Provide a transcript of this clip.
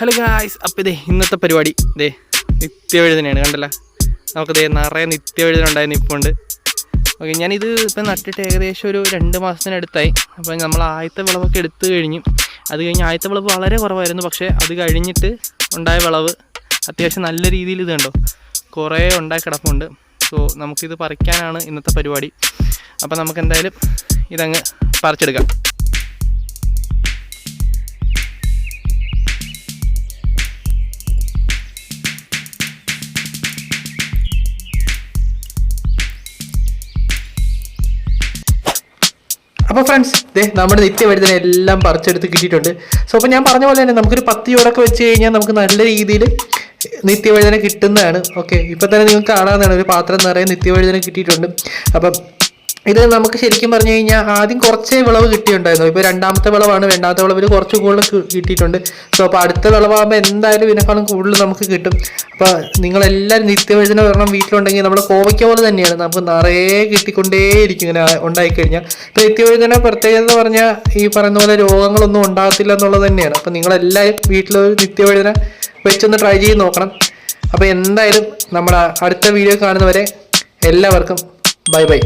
Hello guys, അപ്പോൾ ഇതേ ഇന്നത്തെ പരിപാടി ഇതേ നിത്യവഴുതനയാണ്. കണ്ടല്ലോ, നമുക്കിതേ നിറയെ നിത്യവഴുതന ഉണ്ടായിരുന്നു. ഇപ്പോൾ ഉണ്ട്. ഓക്കെ, ഞാനിത് ഇപ്പം നട്ടിട്ട് ഏകദേശം ഒരു 2 മാസത്തിനടുത്തായി. അപ്പോൾ നമ്മൾ ആദ്യത്തെ വിളവൊക്കെ എടുത്തു കഴിഞ്ഞു. അത് കഴിഞ്ഞ് ആദ്യത്തെ വിളവ് വളരെ കുറവായിരുന്നു. പക്ഷേ അത് കഴിഞ്ഞിട്ട് ഉണ്ടായ വിളവ് അത്യാവശ്യം നല്ല രീതിയിൽ ഇത് കണ്ടോ കുറേ ഉണ്ടായി കിടപ്പുണ്ട്. സോ നമുക്കിത് പറിക്കാനാണ് ഇന്നത്തെ പരിപാടി. അപ്പോൾ നമുക്ക് എന്തായാലും ഇതങ്ങ് പറിച്ചെടുക്കാം. അപ്പോൾ ഫ്രണ്ട്സ്, നമ്മുടെ നിത്യവഴുതന എല്ലാം പറിച്ചെടുത്ത് കിട്ടിയിട്ടുണ്ട്. സോ അപ്പോൾ ഞാൻ പറഞ്ഞ പോലെ തന്നെ നമുക്കൊരു 10 ചോടൊക്കെ വെച്ച് കഴിഞ്ഞാൽ നമുക്ക് നല്ല രീതിയിൽ നിത്യവഴുതന കിട്ടുന്നതാണ്. ഓക്കെ, ഇപ്പം തന്നെ നിങ്ങൾക്ക് കാണാവുന്നതാണ്, ഒരു പാത്രം നിറയെ നിത്യവഴുതന കിട്ടിയിട്ടുണ്ട്. അപ്പം ഇത് നമുക്ക് ശരിക്കും പറഞ്ഞു കഴിഞ്ഞാൽ ആദ്യം കുറച്ചേ വിളവ് കിട്ടിയിട്ടുണ്ടായിരുന്നു. ഇപ്പോൾ രണ്ടാമത്തെ വിളവാണ്. രണ്ടാമത്തെ വിളവിൽ കുറച്ച് കൂടുതൽ കിട്ടിയിട്ടുണ്ട്. സോ അപ്പോൾ അടുത്ത വിളവാകുമ്പോൾ എന്തായാലും ഇതിനേക്കാളും കൂടുതൽ നമുക്ക് കിട്ടും. അപ്പോൾ നിങ്ങളെല്ലാവരും നിത്യവഴുതന ഒരെണ്ണം വീട്ടിലുണ്ടെങ്കിൽ നമ്മുടെ കോവയ്ക്ക പോലെ തന്നെയാണ്, നമുക്ക് നിറയെ കിട്ടിക്കൊണ്ടേയിരിക്കും ഇങ്ങനെ ഉണ്ടായിക്കഴിഞ്ഞാൽ. ഇപ്പോൾ നിത്യവഴുതന പ്രത്യേകത എന്ന് പറഞ്ഞാൽ ഈ പറയുന്ന പോലെ രോഗങ്ങളൊന്നും ഉണ്ടാകത്തില്ല എന്നുള്ളത് തന്നെയാണ്. അപ്പോൾ നിങ്ങളെല്ലാവരും വീട്ടിലൊരു നിത്യവഴുതന വെച്ചൊന്ന് ട്രൈ ചെയ്ത് നോക്കണം. അപ്പോൾ എന്തായാലും നമ്മുടെ അടുത്ത വീഡിയോ കാണുന്നവരെ എല്ലാവർക്കും ബൈ ബൈ.